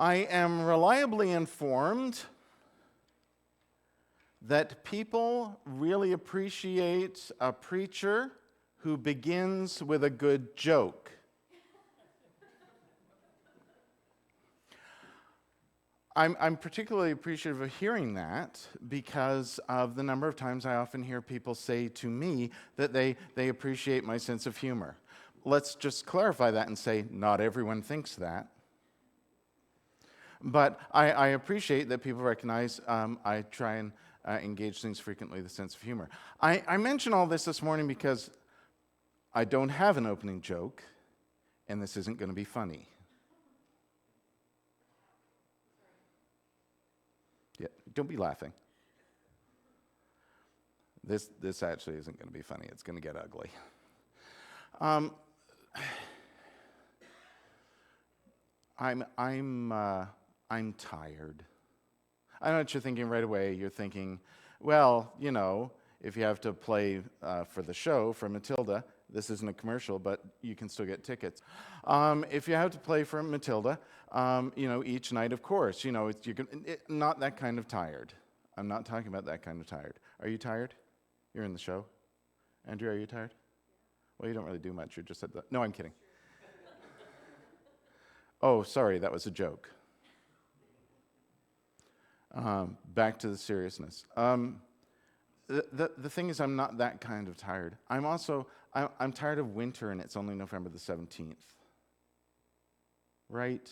I am reliably informed that people really appreciate a preacher who begins with a good joke. I'm particularly appreciative of hearing that because of the number of times I often hear people say to me that they appreciate my sense of humor. Let's just clarify that and say not everyone thinks that. But I appreciate that people recognize I try and engage things frequently with a sense of humor. I mention all this morning because I don't have an opening joke, and this isn't going to be funny. Yeah, don't be laughing. This actually isn't going to be funny. It's going to get ugly. I'm tired. I know what you're thinking right away. You're thinking, well, you know, if you have to play for the show for Matilda, this isn't a commercial, but you can still get tickets. If you have to play for Matilda, you know, each night, of course, you know, not that kind of tired. I'm not talking about that kind of tired. Are you tired? You're in the show. Andrew, are you tired? Well, you don't really do much. You just said that. No, I'm kidding. Oh, sorry, that was a joke. Back to the seriousness. The thing is, I'm not that kind of tired. I'm tired of winter, and it's only November the 17th. Right?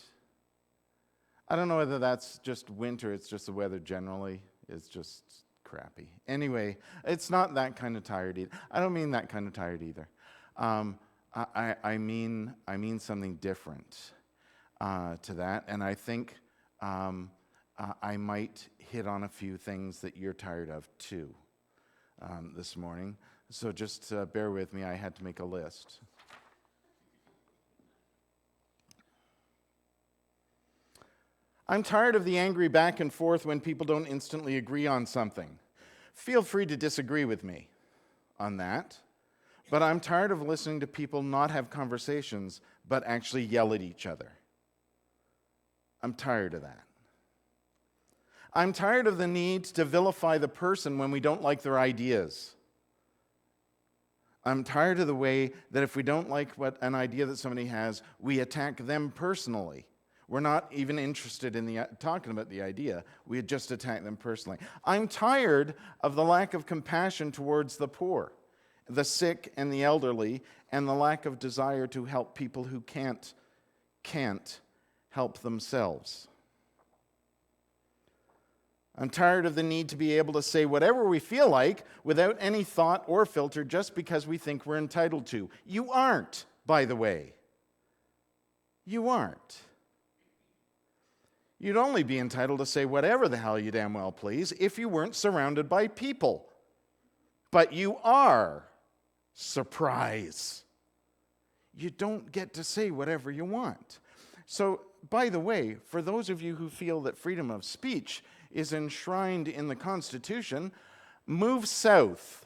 I don't know whether that's just winter, it's just the weather generally is just crappy. Anyway, it's not that kind of tired either. I don't mean that kind of tired either. I mean something different to that, and I think I might hit on a few things that you're tired of too this morning. So just bear with me, I had to make a list. I'm tired of the angry back and forth when people don't instantly agree on something. Feel free to disagree with me on that, but I'm tired of listening to people not have conversations, but actually yell at each other. I'm tired of that. I'm tired of the need to vilify the person when we don't like their ideas. I'm tired of the way that if we don't like an idea that somebody has, we attack them personally. We're not even interested in talking about the idea. We just attack them personally. I'm tired of the lack of compassion towards the poor, the sick and the elderly, and the lack of desire to help people who can't help themselves. I'm tired of the need to be able to say whatever we feel like without any thought or filter just because we think we're entitled to. You aren't, by the way. You aren't. You'd only be entitled to say whatever the hell you damn well please if you weren't surrounded by people. But you are. Surprise. You don't get to say whatever you want. So, by the way, for those of you who feel that freedom of speech is enshrined in the Constitution, move south.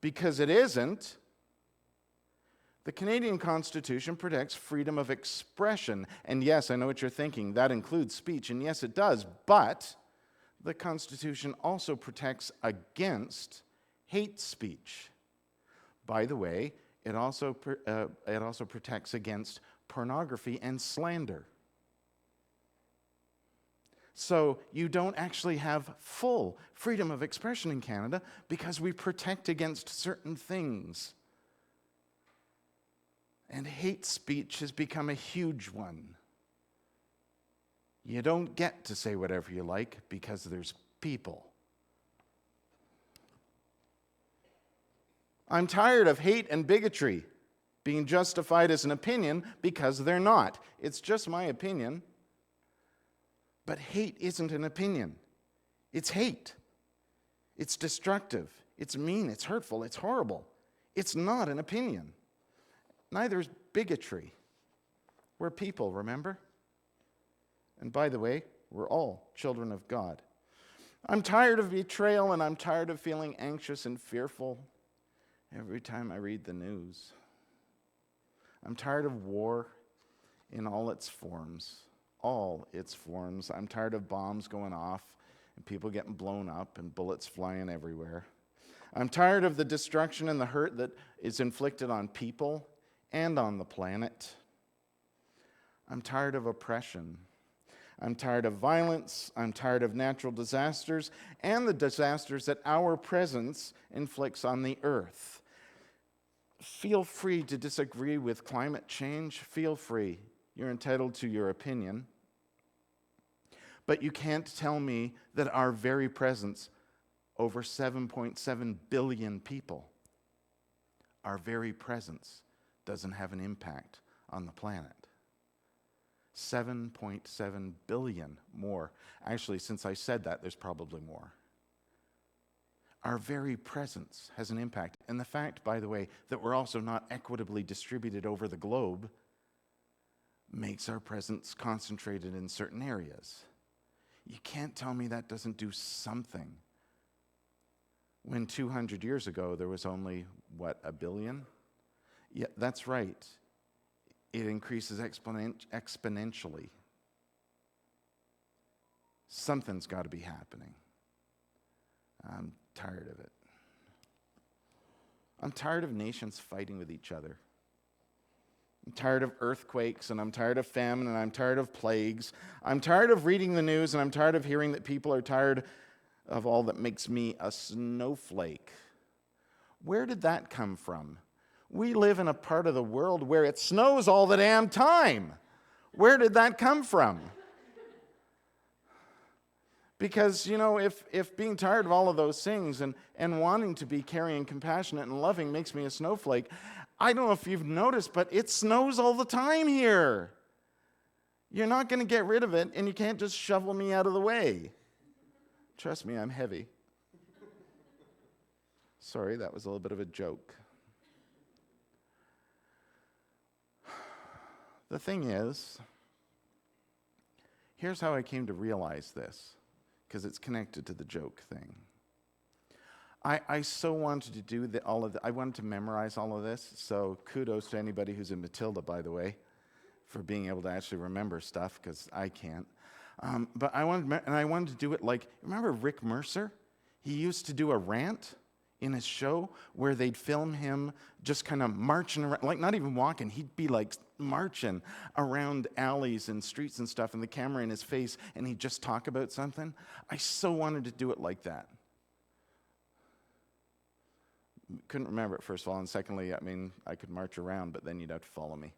Because it isn't. The Canadian Constitution protects freedom of expression. And yes, I know what you're thinking. That includes speech. And yes, it does. But the Constitution also protects against hate speech. By the way, it also protects against pornography and slander. So you don't actually have full freedom of expression in Canada because we protect against certain things. And hate speech has become a huge one. You don't get to say whatever you like because there's people. I'm tired of hate and bigotry being justified as an opinion because they're not. It's just my opinion. But hate isn't an opinion. It's hate. It's destructive. It's mean. It's hurtful. It's horrible. It's not an opinion. Neither is bigotry. We're people, remember? And by the way, we're all children of God. I'm tired of betrayal, and I'm tired of feeling anxious and fearful every time I read the news. I'm tired of war in all its forms. all its forms. I'm tired of bombs going off and people getting blown up and bullets flying everywhere. I'm tired of the destruction and the hurt that is inflicted on people and on the planet. I'm tired of oppression. I'm tired of violence. I'm tired of natural disasters and the disasters that our presence inflicts on the earth. Feel free to disagree with climate change. Feel free. You're entitled to your opinion. But you can't tell me that our very presence, over 7.7 billion people, our very presence doesn't have an impact on the planet. 7.7 billion more. Actually, since I said that, there's probably more. Our very presence has an impact. And the fact, by the way, that we're also not equitably distributed over the globe makes our presence concentrated in certain areas. You can't tell me that doesn't do something. When 200 years ago, there was only, a billion? Yeah, that's right. It increases exponentially. Something's got to be happening. I'm tired of it. I'm tired of nations fighting with each other. I'm tired of earthquakes, and I'm tired of famine, and I'm tired of plagues. I'm tired of reading the news, and I'm tired of hearing that people are tired of all that makes me a snowflake. Where did that come from? We live in a part of the world where it snows all the damn time. Where did that come from? Because, if being tired of all of those things and wanting to be caring and compassionate and loving makes me a snowflake, I don't know if you've noticed, but it snows all the time here. You're not going to get rid of it, and you can't just shovel me out of the way. Trust me, I'm heavy. Sorry, that was a little bit of a joke. The thing is, here's how I came to realize this, because it's connected to the joke thing. I so wanted to do I wanted to memorize all of this, so kudos to anybody who's in Matilda, by the way, for being able to actually remember stuff, because I can't. But I wanted to do it like, remember Rick Mercer? He used to do a rant in his show where they'd film him just kind of marching around, like not even walking, he'd be like marching around alleys and streets and stuff, and the camera in his face, and he'd just talk about something. I so wanted to do it like that. Couldn't remember it, first of all, and secondly, I could march around, but then you'd have to follow me.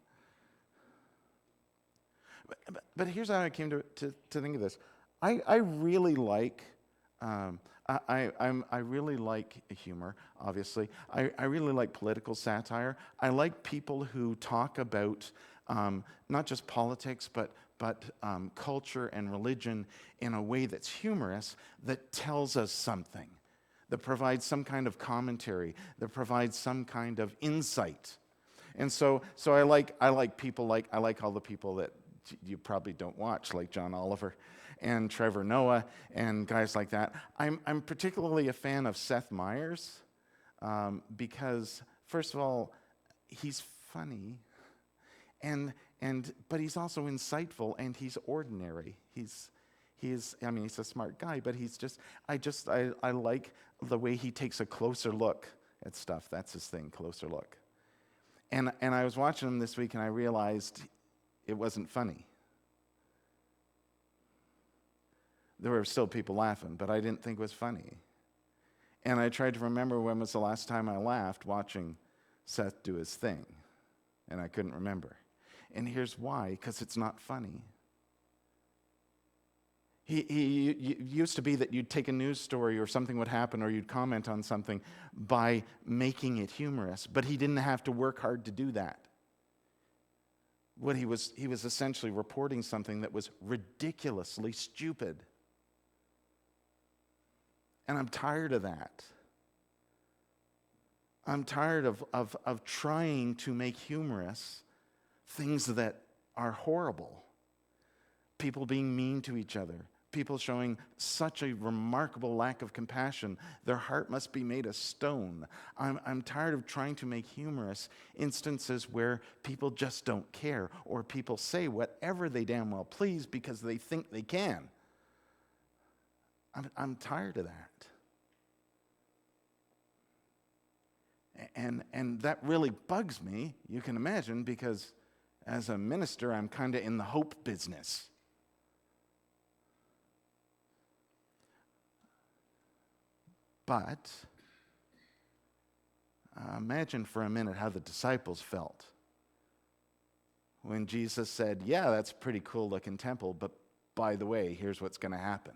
But here's how I came to think of this. I really like I really like humor, obviously. I really like political satire. I like people who talk about not just politics, but culture and religion in a way that's humorous, that tells us something, that provides some kind of commentary, that provides some kind of insight. And so I like people like, I like all the people that you probably don't watch, like John Oliver and Trevor Noah and guys like that. I'm particularly a fan of Seth Meyers because, first of all, he's funny, but he's also insightful, and he's ordinary. He's a smart guy, but I like the way he takes a closer look at stuff. That's his thing, closer look. And I was watching him this week, and I realized it wasn't funny. There were still people laughing, but I didn't think it was funny. And I tried to remember when was the last time I laughed watching Seth do his thing, and I couldn't remember. And here's why, because it's not funny. He used to be that you'd take a news story or something would happen, or you'd comment on something by making it humorous, but he didn't have to work hard to do that. What he was essentially reporting something that was ridiculously stupid. And I'm tired of that. I'm tired of trying to make humorous things that are horrible. People being mean to each other, people showing such a remarkable lack of compassion. Their heart must be made of stone. I'm tired of trying to make humorous instances where people just don't care, or people say whatever they damn well please because they think they can. I'm tired of that. And that really bugs me, you can imagine, because as a minister, I'm kind of in the hope business. But imagine for a minute how the disciples felt when Jesus said, yeah, that's a pretty cool looking temple, but by the way, here's what's going to happen.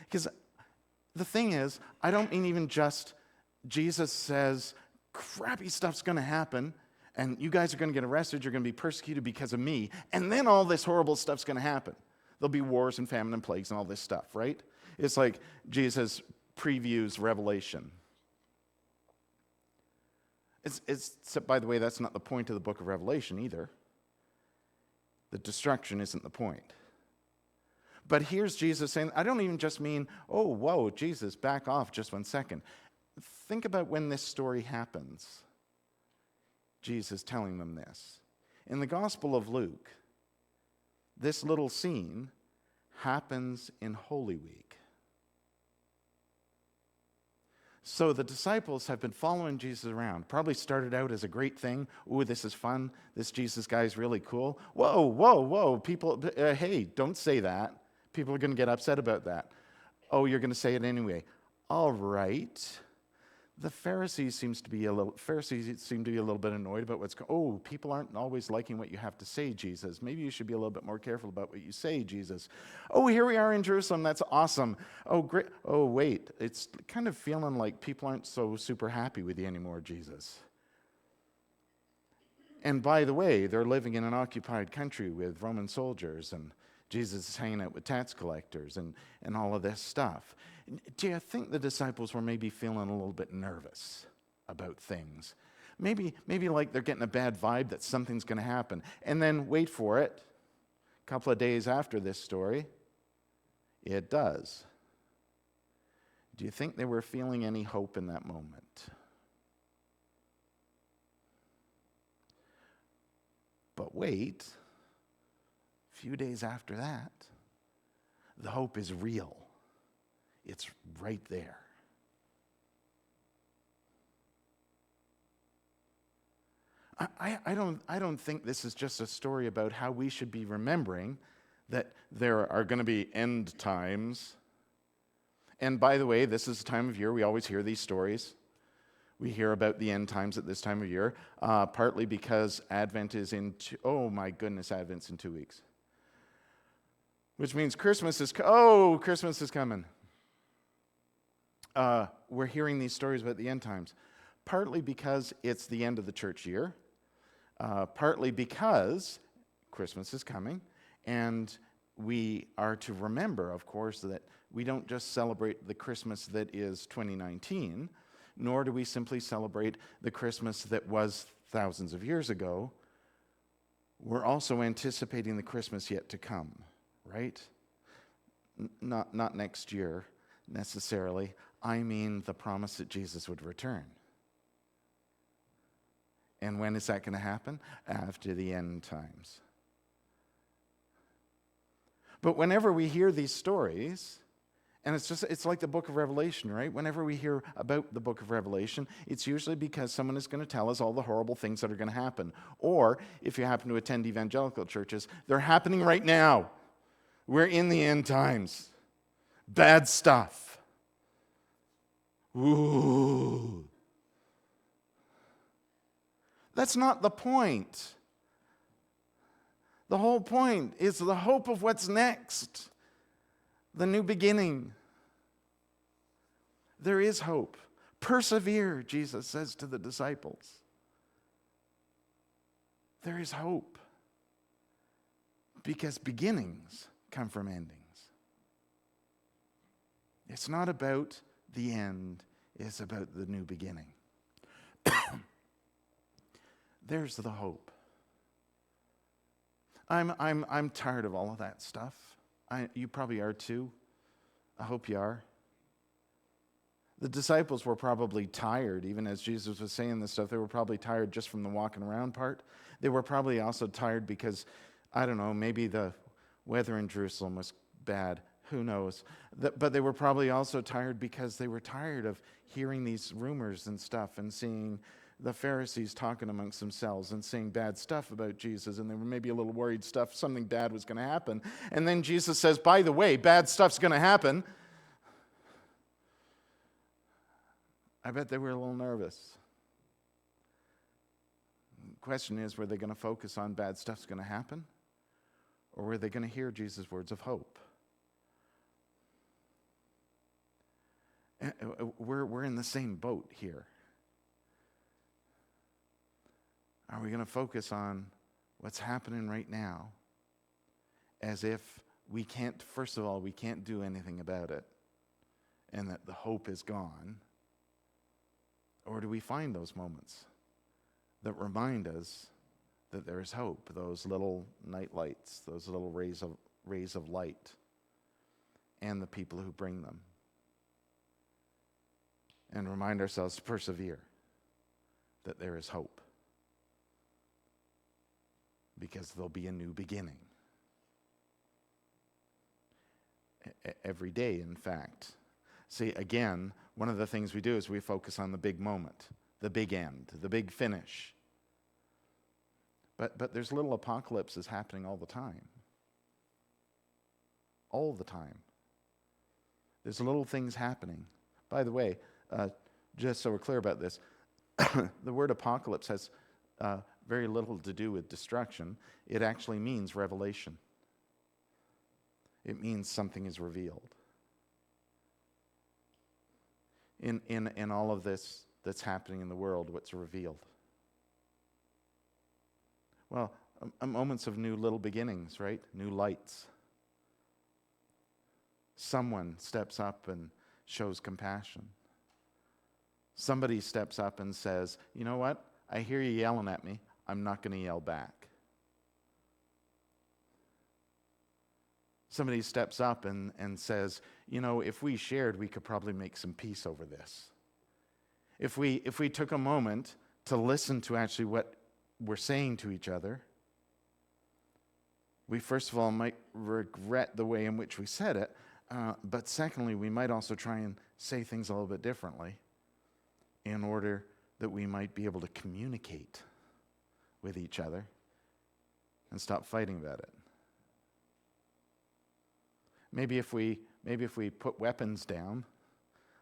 Because the thing is, I don't mean even just Jesus says, crappy stuff's going to happen, and you guys are going to get arrested, you're going to be persecuted because of me, and then all this horrible stuff's going to happen. There'll be wars and famine and plagues and all this stuff, right? It's like Jesus previews Revelation. By the way, that's not the point of the book of Revelation either. The destruction isn't the point. But here's Jesus saying, I don't even just mean, oh, whoa, Jesus, back off just 1 second. Think about when this story happens. Jesus telling them this. In the Gospel of Luke, this little scene happens in Holy Week. So the disciples have been following Jesus around. Probably started out as a great thing. Ooh, this is fun. This Jesus guy is really cool. Whoa, whoa, whoa. People, hey, don't say that. People are going to get upset about that. Oh, you're going to say it anyway. All right. The Pharisees seem to be a little bit annoyed about what's going on. Oh, people aren't always liking what you have to say, Jesus. Maybe you should be a little bit more careful about what you say, Jesus. Oh, here we are in Jerusalem. That's awesome. Oh, great. Oh, wait. It's kind of feeling like people aren't so super happy with you anymore, Jesus. And by the way, they're living in an occupied country with Roman soldiers, and Jesus is hanging out with tax collectors and all of this stuff. Do you think the disciples were maybe feeling a little bit nervous about things? Maybe like they're getting a bad vibe that something's going to happen. And then, wait for it, a couple of days after this story, it does. Do you think they were feeling any hope in that moment? But wait, a few days after that, the hope is real. It's right there. I don't think this is just a story about how we should be remembering that there are going to be end times. And by the way, this is the time of year we always hear these stories. We hear about the end times at this time of year, partly because Advent is Advent's in 2 weeks. Which means Christmas is coming. We're hearing these stories about the end times, partly because it's the end of the church year, partly because Christmas is coming, and we are to remember, of course, that we don't just celebrate the Christmas that is 2019, nor do we simply celebrate the Christmas that was thousands of years ago. We're also anticipating the Christmas yet to come, right? Not next year necessarily. I mean the promise that Jesus would return. And when is that going to happen? After the end times. But whenever we hear these stories, and it's like the book of Revelation, right? Whenever we hear about the book of Revelation, it's usually because someone is going to tell us all the horrible things that are going to happen. Or, if you happen to attend evangelical churches, they're happening right now. We're in the end times. Bad stuff. Ooh. That's not the point. The whole point is the hope of what's next. The new beginning. There is hope. Persevere, Jesus says to the disciples. There is hope. Because beginnings come from endings. It's not about the end, it's about the new beginning. There's the hope. I'm tired of all of that stuff. You probably are too. I hope you are. The disciples were probably tired, even as Jesus was saying this stuff. They were probably tired just from the walking around part. They were probably also tired because, I don't know, maybe the weather in Jerusalem was bad. Who knows? But they were probably also tired because they were tired of hearing these rumors and stuff and seeing the Pharisees talking amongst themselves and saying bad stuff about Jesus. And they were maybe a little worried something bad was going to happen. And then Jesus says, by the way, bad stuff's going to happen. I bet they were a little nervous. The question is, were they going to focus on bad stuff's going to happen? Or were they going to hear Jesus' words of hope? We're in the same boat here. Are we going to focus on what's happening right now as if we can't, first of all, we can't do anything about it and that the hope is gone? Or do we find those moments that remind us that there is hope, those little night lights, those little rays of light, and the people who bring them? And remind ourselves to persevere, that there is hope. Because there'll be a new beginning. Every day, in fact. See, again, one of the things we do is we focus on the big moment, the big end, the big finish. But there's little apocalypses happening all the time. All the time. There's little things happening. By the way, just so we're clear about this, the word apocalypse has very little to do with destruction. It actually means revelation. It means something is revealed. In all of this that's happening in the world, what's revealed? Well, moments of new little beginnings, right? New lights. Someone steps up and shows compassion. Somebody steps up and says, you know what? I hear you yelling at me. I'm not going to yell back. Somebody steps up and says, you know, if we shared, we could probably make some peace over this. If we took a moment to listen to actually what we're saying to each other, we first of all might regret the way in which we said it, but secondly, we might also try and say things a little bit differently in order that we might be able to communicate with each other and stop fighting about it. Maybe if we put weapons down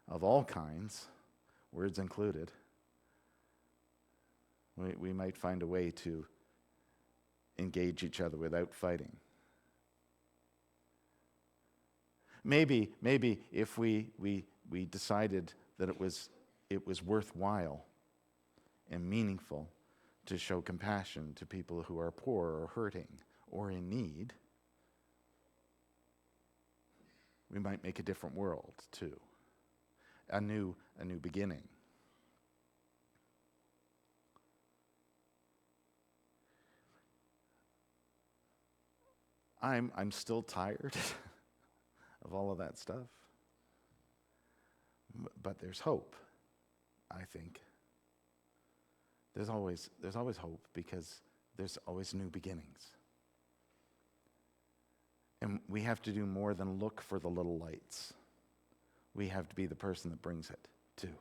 of all kinds, words included, we might find a way to engage each other without fighting. Maybe if we decided that it was worthwhile and meaningful to show compassion to people who are poor or hurting or in need, we might make a different world too. A new beginning. I'm still tired of all of that stuff. But there's hope, I think. There's always hope because there's always new beginnings. And we have to do more than look for the little lights. We have to be the person that brings it too.